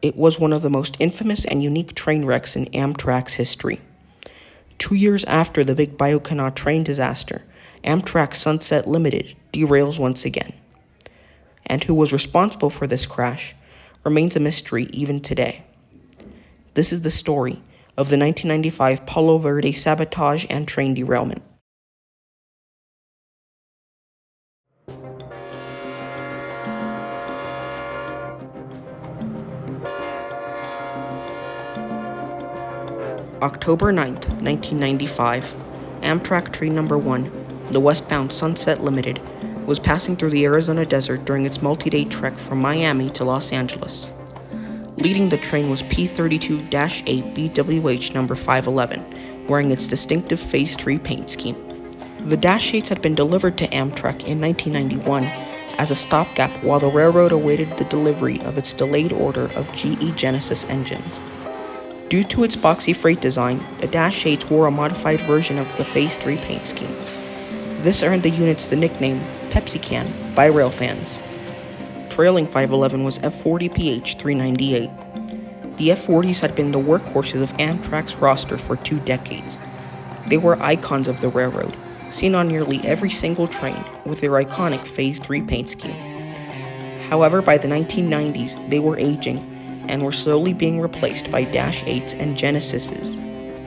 It was one of the most infamous and unique train wrecks in Amtrak's history. 2 years after the big Bayou train disaster, Amtrak Sunset Limited derails once again. And who was responsible for this crash remains a mystery even today. This is the story of the 1995 Palo Verde sabotage and train derailment. October 9th, 1995, Amtrak Train Number 1, the westbound Sunset Limited, was passing through the Arizona desert during its multi-day trek from Miami to Los Angeles. Leading the train was P32-8 BWH number 511, wearing its distinctive Phase 3 paint scheme. The Dash 8s had been delivered to Amtrak in 1991 as a stopgap while the railroad awaited the delivery of its delayed order of GE Genesis engines. Due to its boxy freight design, the Dash 8s wore a modified version of the Phase 3 paint scheme. This earned the units the nickname Pepsi Can by rail fans. Trailing 511 was F40PH 398. The F40s had been the workhorses of Amtrak's roster for 2 decades. They were icons of the railroad, seen on nearly every single train with their iconic Phase 3 paint scheme. However, by the 1990s, they were aging and were slowly being replaced by Dash 8s and Genesises.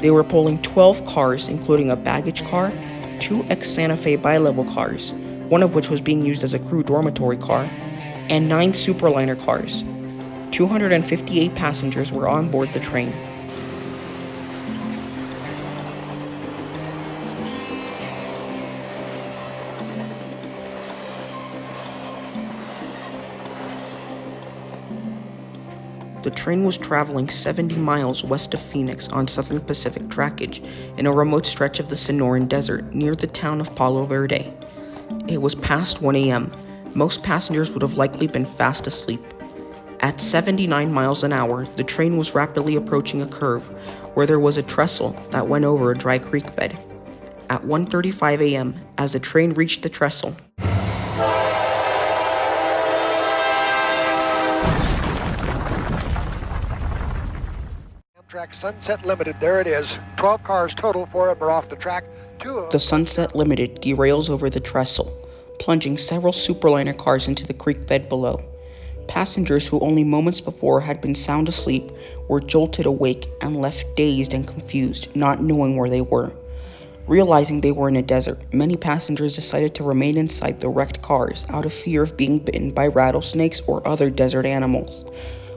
They were pulling 12 cars, including a baggage car, 2 ex-Santa Fe bi-level cars, one of which was being used as a crew dormitory car, and 9 superliner cars. 258 passengers were on board the train. The train was traveling 70 miles west of Phoenix on Southern Pacific trackage in a remote stretch of the Sonoran Desert near the town of Palo Verde. It was past 1 a.m. Most passengers would have likely been fast asleep. At 79 miles an hour, the train was rapidly approaching a curve where there was a trestle that went over a dry creek bed. At 1:35 a.m., as the train reached the trestle, Amtrak Sunset Limited, there it is. 12 cars total, 4 of them are off the track. 2 of them. the Sunset Limited derails over the trestle, plunging several superliner cars into the creek bed below. Passengers who only moments before had been sound asleep were jolted awake and left dazed and confused, not knowing where they were. Realizing they were in a desert, many passengers decided to remain inside the wrecked cars out of fear of being bitten by rattlesnakes or other desert animals.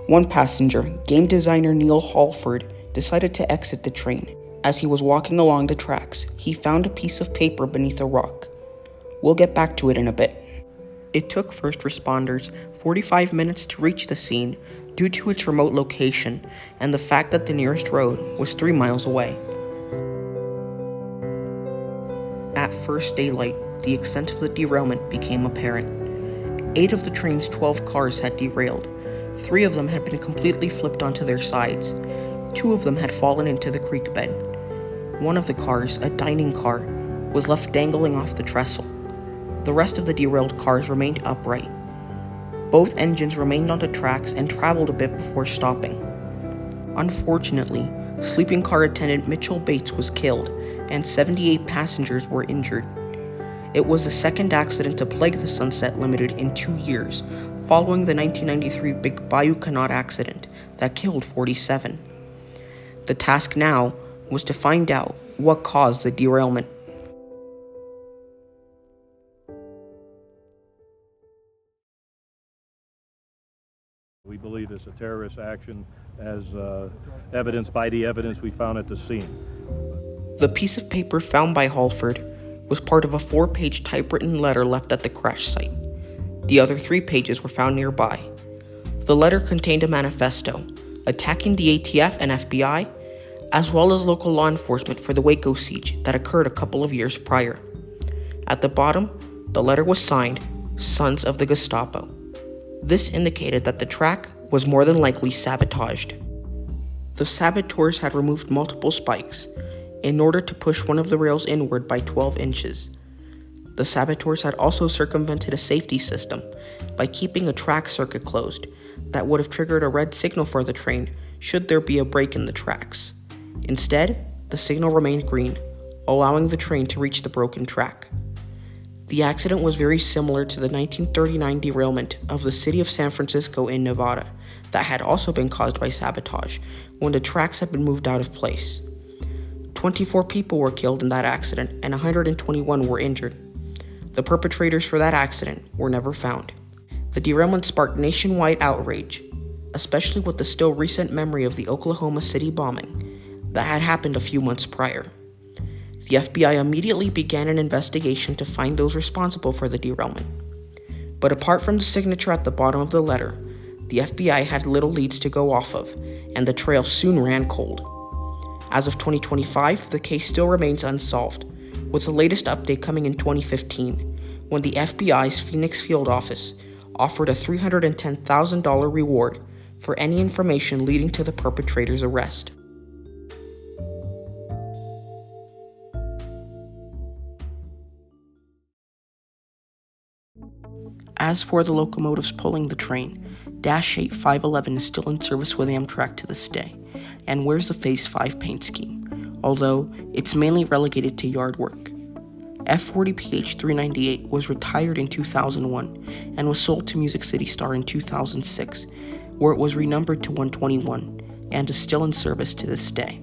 One passenger, game designer Neil Halford, decided to exit the train. As he was walking along the tracks, he found a piece of paper beneath a rock. We'll get back to it in a bit. It took first responders 45 minutes to reach the scene due to its remote location and the fact that the nearest road was 3 miles away. At first daylight, the extent of the derailment became apparent. 8 of the train's 12 cars had derailed. 3 of them had been completely flipped onto their sides. 2 of them had fallen into the creek bed. One of the cars, a dining car, was left dangling off the trestle. The rest of the derailed cars remained upright. Both engines remained on the tracks and traveled a bit before stopping. Unfortunately, sleeping car attendant Mitchell Bates was killed, and 78 passengers were injured. It was the second accident to plague the Sunset Limited in 2 years, following the 1993 Big Bayou accident that killed 47. The task now was to find out what caused the derailment. We believe it's a terrorist action as evidenced by the evidence we found at the scene. The piece of paper found by Halford was part of a 4-page typewritten letter left at the crash site. The other 3 pages were found nearby. The letter contained a manifesto attacking the ATF and FBI, as well as local law enforcement for the Waco siege that occurred a couple of years prior. At the bottom, the letter was signed, Sons of the Gestapo. This indicated that the track was more than likely sabotaged. The saboteurs had removed multiple spikes in order to push one of the rails inward by 12 inches. The saboteurs had also circumvented a safety system by keeping a track circuit closed, that would have triggered a red signal for the train should there be a break in the tracks. Instead, the signal remained green, allowing the train to reach the broken track. The accident was very similar to the 1939 derailment of the city of San Francisco in Nevada that had also been caused by sabotage when the tracks had been moved out of place. 24 people were killed in that accident and 121 were injured. The perpetrators for that accident were never found. The derailment sparked nationwide outrage, especially with the still recent memory of the Oklahoma City bombing that had happened a few months prior. The FBI immediately began an investigation to find those responsible for the derailment. But apart from the signature at the bottom of the letter, the FBI had little leads to go off of, and the trail soon ran cold. As of 2025, the case still remains unsolved, with the latest update coming in 2015, when the FBI's Phoenix field office offered a $310,000 reward for any information leading to the perpetrator's arrest. As for the locomotives pulling the train, Dash 8 511 is still in service with Amtrak to this day, and wears the Phase 5 paint scheme, although it's mainly relegated to yard work. F40PH 398 was retired in 2001 and was sold to Music City Star in 2006, where it was renumbered to 121 and is still in service to this day.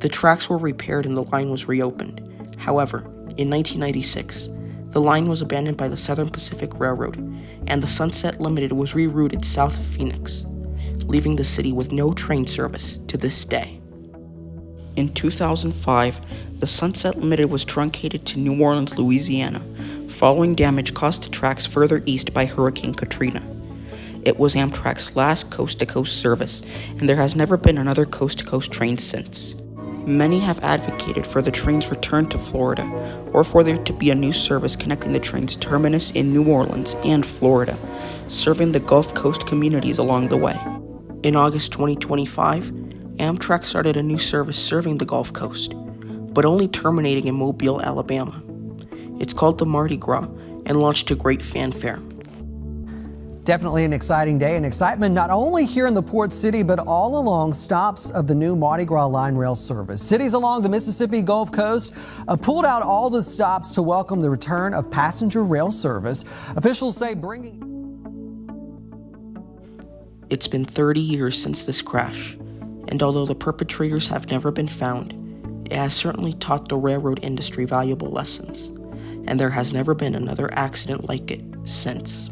The tracks were repaired and the line was reopened. However, in 1996, the line was abandoned by the Southern Pacific Railroad, and the Sunset Limited was rerouted south of Phoenix, leaving the city with no train service to this day. In 2005, the Sunset Limited was truncated to New Orleans, Louisiana, following damage caused to tracks further east by Hurricane Katrina. It was Amtrak's last coast-to-coast service, and there has never been another coast-to-coast train since. Many have advocated for the train's return to Florida, or for there to be a new service connecting the train's terminus in New Orleans and Florida, serving the Gulf Coast communities along the way. In August 2025, Amtrak started a new service serving the Gulf Coast, but only terminating in Mobile, Alabama. It's called the Mardi Gras and launched to great fanfare. Definitely an exciting day, and excitement not only here in the port city, but all along stops of the new Mardi Gras line rail service. Cities along the Mississippi Gulf Coast pulled out all the stops to welcome the return of passenger rail service. Officials say bringing... It's been 30 years since this crash, and although the perpetrators have never been found, it has certainly taught the railroad industry valuable lessons, and there has never been another accident like it since.